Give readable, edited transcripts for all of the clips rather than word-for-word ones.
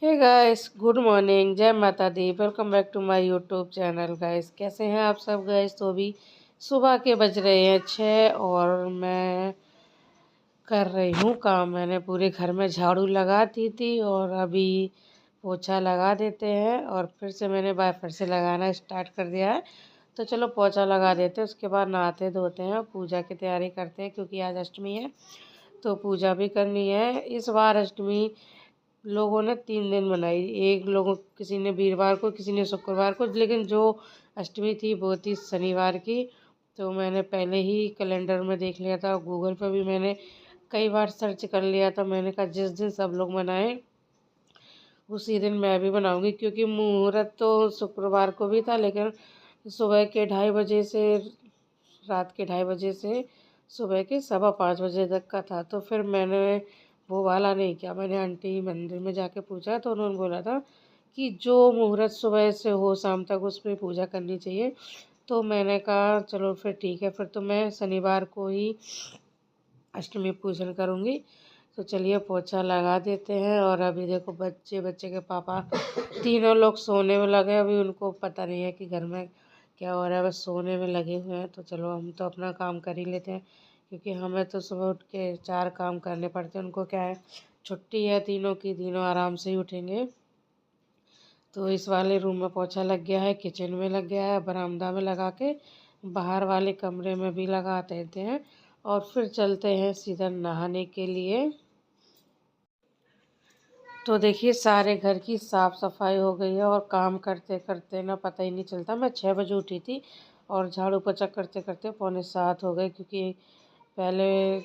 Hey guys, good morning, जय माता दी। Welcome back to my YouTube channel. Guys कैसे हैं आप सब? गाइस तो अभी सुबह के बज रहे हैं 6 और मैं कर रही हूँ काम। मैंने पूरे घर में झाड़ू लगा दी थी और अभी पोछा लगा देते हैं और फिर से मैंने फिर से लगाना स्टार्ट कर दिया है। तो चलो पोछा लगा देते हैं, उसके बाद नहाते धोते हैं, पूजा की तैयारी करते हैं क्योंकि आज अष्टमी है तो पूजा भी करनी है। इस बार अष्टमी लोगों ने 3 दिन मनाई। एक लोगों किसी ने वीरवार को, किसी ने शुक्रवार को, लेकिन जो अष्टमी थी वो थी शनिवार की। तो मैंने पहले ही कैलेंडर में देख लिया था, गूगल पर भी मैंने कई बार सर्च कर लिया था। मैंने कहा जिस दिन सब लोग मनाएं उसी दिन मैं भी बनाऊंगी, क्योंकि मुहूर्त तो शुक्रवार को भी था, लेकिन सुबह के 2:30 बजे से रात के 2:30 बजे से सुबह के 4:15 बजे तक का था। तो फिर मैंने वो वाला नहीं किया। मैंने आंटी मंदिर में जाके पूछा तो उन्होंने बोला था कि जो मुहूर्त सुबह से हो शाम तक उस पर पूजा करनी चाहिए। तो मैंने कहा चलो फिर ठीक है, फिर तो मैं शनिवार को ही अष्टमी पूजन करूँगी। तो चलिए पोछा लगा देते हैं। और अभी देखो बच्चे के पापा तीनों लोग सोने में लगे। अभी उनको पता नहीं है कि घर में क्या हो रहा है, बस सोने में लगे हुए हैं। तो चलो हम तो अपना काम कर ही लेते हैं, क्योंकि हमें तो सुबह उठ के 4 काम करने पड़ते हैं। उनको क्या है, छुट्टी है तीनों की, तीनों आराम से ही उठेंगे। तो इस वाले रूम में पोछा लग गया है, किचन में लग गया है, बरामदा में लगा के बाहर वाले कमरे में भी लगा देते हैं और फिर चलते हैं सीधा नहाने के लिए। तो देखिए सारे घर की साफ़ सफाई हो गई है और काम करते करते ना पता ही नहीं चलता। मैं 6 बजे उठी थी और झाड़ू पोछा करते करते 6:45 हो गए, क्योंकि पहले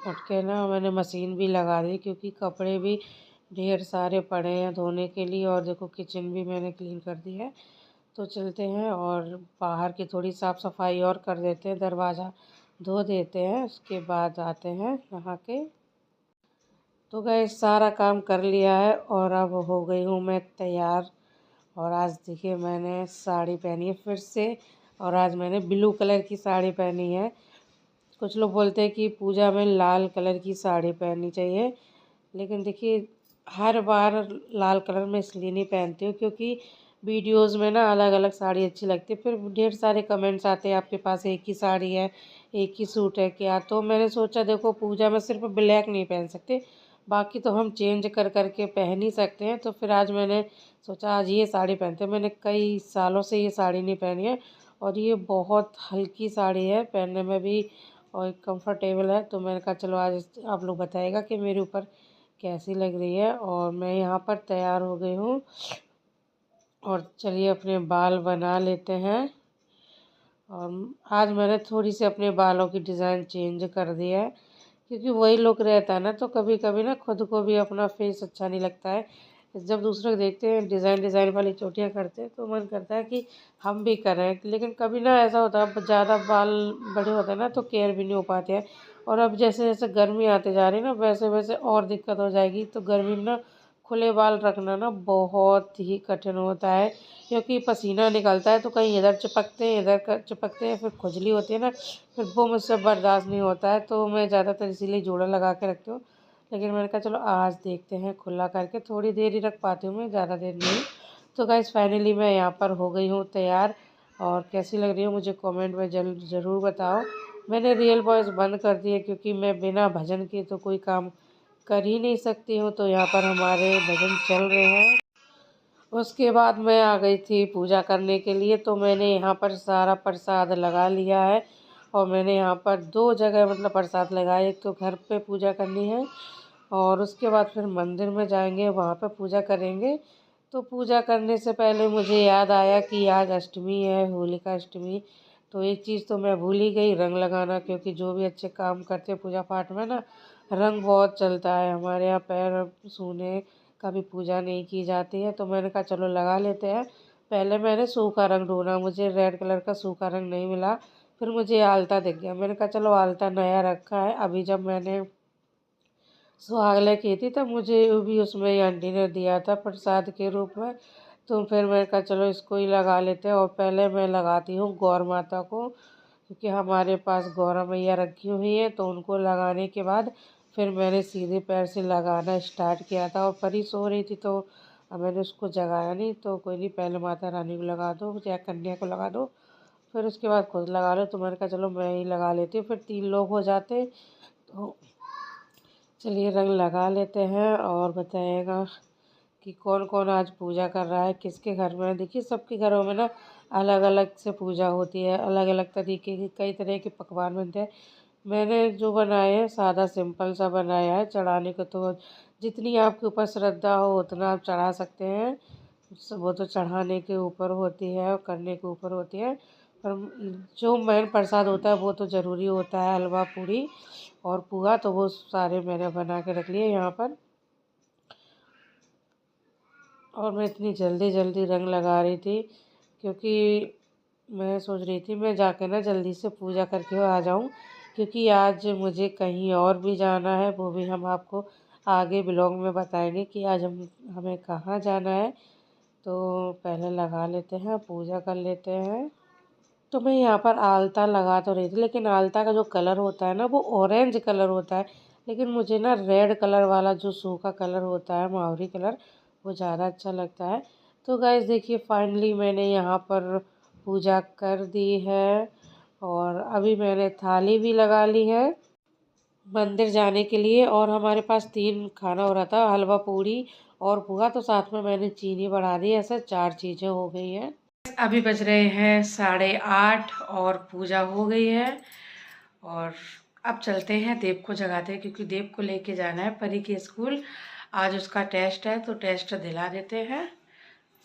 उठ के ना मैंने मशीन भी लगा दी, क्योंकि कपड़े भी ढेर सारे पड़े हैं धोने के लिए। और देखो किचन भी मैंने क्लीन कर दी है। तो चलते हैं और बाहर की थोड़ी साफ़ सफाई और कर देते हैं, दरवाज़ा धो देते हैं, उसके बाद आते हैं नहा के। तो गैस सारा काम कर लिया है और अब हो गई हूँ मैं तैयार। और आज देखिए मैंने साड़ी पहनी है फिर से, और आज मैंने ब्लू कलर की साड़ी पहनी है। कुछ लोग बोलते हैं कि पूजा में लाल कलर की साड़ी पहननी चाहिए, लेकिन देखिए हर बार लाल कलर में इसलिए नहीं पहनती हूँ क्योंकि वीडियोस में ना अलग अलग साड़ी अच्छी लगती है। फिर ढेर सारे कमेंट्स आते हैं आपके पास एक ही साड़ी है, एक ही सूट है क्या। तो मैंने सोचा देखो पूजा में सिर्फ ब्लैक नहीं पहन सकते, बाकी तो हम चेंज कर कर के पहन ही सकते हैं। तो फिर आज मैंने सोचा आज ये साड़ी पहनते हैं। मैंने कई सालों से ये साड़ी नहीं पहनी है और ये बहुत हल्की साड़ी है, पहनने में भी और कंफर्टेबल है। तो मैंने कहा चलो आज आप लोग बताइएगा कि मेरे ऊपर कैसी लग रही है। और मैं यहाँ पर तैयार हो गई हूँ और चलिए अपने बाल बना लेते हैं। और आज मैंने थोड़ी सी अपने बालों की डिज़ाइन चेंज कर दी है, क्योंकि वही लुक रहता है ना। तो कभी कभी ना खुद को भी अपना फेस अच्छा नहीं लगता है। जब दूसरे को देखते हैं डिज़ाइन डिज़ाइन वाली चोटियाँ करते हैं तो मन करता है कि हम भी करें, लेकिन कभी ना ऐसा होता है ज़्यादा बाल बड़े होते हैं ना तो केयर भी नहीं हो पाते हैं। और अब जैसे जैसे गर्मी आती जा रही है ना वैसे वैसे और दिक्कत हो जाएगी। तो गर्मी में ना खुले बाल रखना ना बहुत ही कठिन होता है, क्योंकि पसीना निकलता है तो कहीं इधर चिपकते हैं इधर चिपकते हैं, फिर खुजली होती है ना, फिर वो मुझसे बर्दाश्त नहीं होता है। तो मैं ज़्यादातर इसीलिए जोड़ा लगा के रखती हूँ। लेकिन मैंने कहा चलो आज देखते हैं खुला करके, थोड़ी देर ही रख पाती हूँ मैं, ज़्यादा देर नहीं। तो गाइस फाइनली मैं यहाँ पर हो गई हूँ तैयार। और कैसी लग रही है मुझे कमेंट में ज़रूर बताओ। मैंने रियल वॉइस बंद कर दी है क्योंकि मैं बिना भजन के तो कोई काम कर ही नहीं सकती हूँ। तो यहाँ पर हमारे भजन चल रहे हैं। उसके बाद मैं आ गई थी पूजा करने के लिए। तो मैंने यहाँ पर सारा प्रसाद लगा लिया है और मैंने यहाँ पर 2 जगह मतलब प्रसाद लगाया। एक तो घर पे पूजा करनी है और उसके बाद फिर मंदिर में जाएंगे, वहाँ पर पूजा करेंगे। तो पूजा करने से पहले मुझे याद आया कि आज अष्टमी है, होलिका अष्टमी। तो एक चीज़ तो मैं भूल ही गई, रंग लगाना, क्योंकि जो भी अच्छे काम करते हैं पूजा पाठ में ना रंग बहुत चलता है। हमारे यहाँ पैर छूने कभी पूजा नहीं की जाती है। तो मैंने कहा चलो लगा लेते हैं। पहले मैंने सूखा रंग ढूंढा, मुझे रेड कलर का सूखा रंग नहीं मिला। फिर मुझे आलता दिख गया, मैंने कहा चलो आलता नया रखा है। अभी जब मैंने सुहागले की थी तब मुझे भी उसमें ही आंटी ने दिया था प्रसाद के रूप में। तो फिर मैंने कहा चलो इसको ही लगा लेते हैं। और पहले मैं लगाती हूँ गौर माता को, क्योंकि हमारे पास गौरा मैया रखी हुई है। तो उनको लगाने के बाद फिर मैंने सीधे पैर से लगाना स्टार्ट किया था। और परी सो रही थी तो अब मैंने उसको जगाया नहीं, तो कोई नहीं, पहले माता रानी को लगा दो या कन्या को लगा दो, फिर उसके बाद खुद लगा लो। तो मैंने कहा चलो मैं ही लगा लेती हूँ, फिर 3 लोग हो जाते। तो चलिए रंग लगा लेते हैं और बताइएगा कि कौन कौन आज पूजा कर रहा है, किसके घर में। देखिए सबके घरों में ना अलग अलग से पूजा होती है, अलग अलग तरीके की कई तरह के पकवान बनते हैं। मैंने जो बनाए हैं सादा सिंपल सा बनाया है। चढ़ाने को तो जितनी आपके ऊपर श्रद्धा हो उतना आप चढ़ा सकते हैं, वो तो चढ़ाने के ऊपर होती है और करने के ऊपर होती है। पर जो मेन प्रसाद होता है वो तो ज़रूरी होता है, हलवा पूड़ी और पुआ, तो वो सारे मैंने बना के रख लिए यहाँ पर। और मैं इतनी जल्दी जल्दी रंग लगा रही थी क्योंकि मैं सोच रही थी मैं जाके ना जल्दी से पूजा करके आ जाऊं, क्योंकि आज मुझे कहीं और भी जाना है। वो भी हम आपको आगे ब्लॉग में बताएंगे कि आज हमें कहाँ जाना है। तो पहले लगा लेते हैं, पूजा कर लेते हैं। तो मैं यहाँ पर आलता लगा तो रही थी, लेकिन आलता का जो कलर होता है ना वो ऑरेंज कलर होता है, लेकिन मुझे ना रेड कलर वाला जो सूखा कलर होता है, मावरी कलर, वो ज़्यादा अच्छा लगता है। तो गाइस देखिए फाइनली मैंने यहाँ पर पूजा कर दी है और अभी मैंने थाली भी लगा ली है मंदिर जाने के लिए। और हमारे पास 3 खाना हो रहा था, हलवा पूड़ी और पुआ, तो साथ में मैंने चीनी बढ़ा दी, ऐसे 4 चीज़ें हो गई हैं। अभी बज रहे हैं 8:30 और पूजा हो गई है। और अब चलते हैं देव को जगाते हैं, क्योंकि देव को लेके जाना है परी के स्कूल। आज उसका टेस्ट है, तो टेस्ट दिला देते हैं।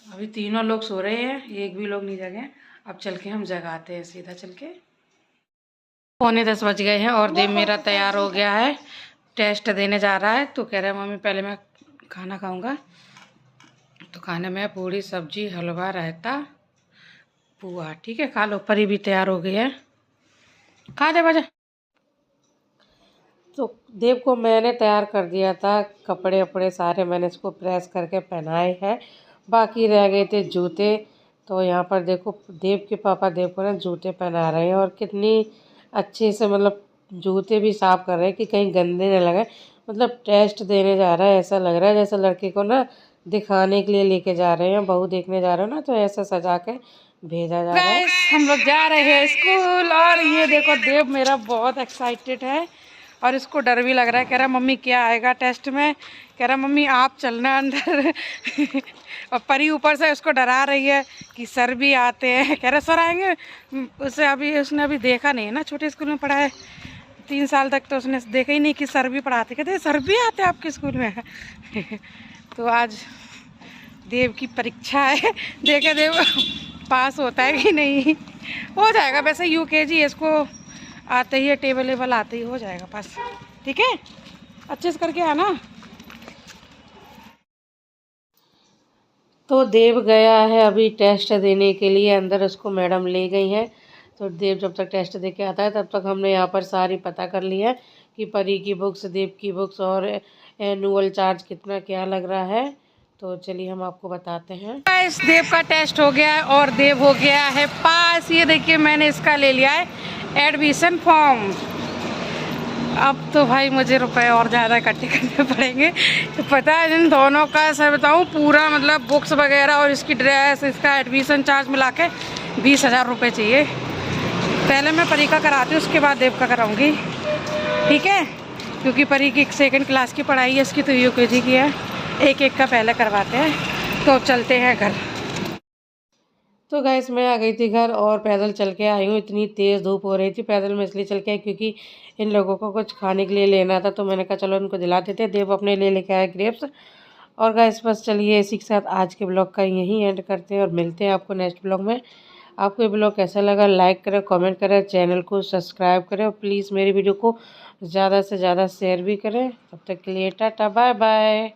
अभी तीनों लोग सो रहे हैं, एक भी लोग नहीं जगे। अब चल के हम जगाते हैं, सीधा चल के। 9:45 बज गए हैं और देव मेरा तैयार हो गया है, टेस्ट देने जा रहा है। तो कह रहा है मम्मी पहले मैं खाना खाऊंगा। तो खाने में पूड़ी सब्जी हलवा रायता पुआ, ठीक है खा लो। परी भी तैयार हो गई है, खा दे बजा। तो देव को मैंने तैयार कर दिया था, कपड़े वपड़े सारे मैंने इसको प्रेस करके पहनाए हैं, बाकी रह गए थे जूते। तो यहाँ पर देखो देव के पापा देव को ना जूते पहना रहे हैं, और कितनी अच्छे से मतलब जूते भी साफ़ कर रहे हैं कि कहीं गंदे न लगे। मतलब टेस्ट देने जा रहा है, ऐसा लग रहा है जैसे लड़के को ना दिखाने के लिए लेके जा रहे हैं, बहू देखने जा रहे हो ना, तो ऐसा सजा के भेजा जा रहा है। हम लोग जा रहे हैं स्कूल, और ये देखो देव मेरा बहुत एक्साइटेड है और इसको डर भी लग रहा है। कह रहा मम्मी क्या आएगा टेस्ट में, कह रहा मम्मी आप चलना अंदर। और परी ऊपर से उसको डरा रही है कि सर भी आते हैं। कह रहा सर आएंगे, उसने अभी देखा नहीं है ना, छोटे स्कूल में पढ़ा है 3 साल तक, तो उसने देखा ही नहीं कि सर भी पढ़ाते। कहते सर भी आते हैं आपके स्कूल में। तो आज देव की परीक्षा है, देखे देव पास होता है कि नहीं। हो जाएगा वैसे, यूकेजी है, इसको आते ही टेबल वेबल आते ही हो जाएगा पास, ठीक है अच्छे से करके आना। तो देव गया है अभी टेस्ट देने के लिए अंदर, उसको मैडम ले गई हैं। तो देव जब तक टेस्ट दे के आता है तब तक हमने यहाँ पर सारी पता कर ली है कि परी की बुक्स, देव की बुक्स और एनुअल चार्ज कितना क्या लग रहा है। तो चलिए हम आपको बताते हैं। इस देव का टेस्ट हो गया है और देव हो गया है पास। ये देखिए मैंने इसका ले लिया है एडमिशन फॉर्म। अब तो भाई मुझे रुपए और ज़्यादा इकट्ठे करने पड़ेंगे। तो पता है इन दोनों का सर बताऊँ, पूरा मतलब बुक्स वगैरह और इसकी ड्रेस, इसका एडमिशन चार्ज मिला के 20,000 रुपये चाहिए। पहले मैं परी का कराती हूँ, उसके बाद देव का कराऊँगी, ठीक है, क्योंकि परी की 2nd क्लास की पढ़ाई है, इसकी तो यूकेजी की है। एक एक का पहले करवाते हैं। तो चलते हैं घर। तो गाइस मैं आ गई थी घर और पैदल चल के आई हूँ। इतनी तेज़ धूप हो रही थी, पैदल में इसलिए चल के आई क्योंकि इन लोगों को कुछ खाने के लिए लेना था। तो मैंने कहा चलो इनको दिला देते हैं। देव अपने लिए लेके आए ग्रेप्स। और गाइस बस चलिए इसी के साथ आज के ब्लॉग का यहीं एंड करते हैं और मिलते हैं आपको नेक्स्ट ब्लॉग में। आपको ये ब्लॉग कैसा लगा लाइक करें, कमेंट करें, चैनल को सब्सक्राइब करें और प्लीज़ मेरी वीडियो को ज़्यादा से ज़्यादा शेयर भी करें। तब तक के लिए टाटा बाय बाय।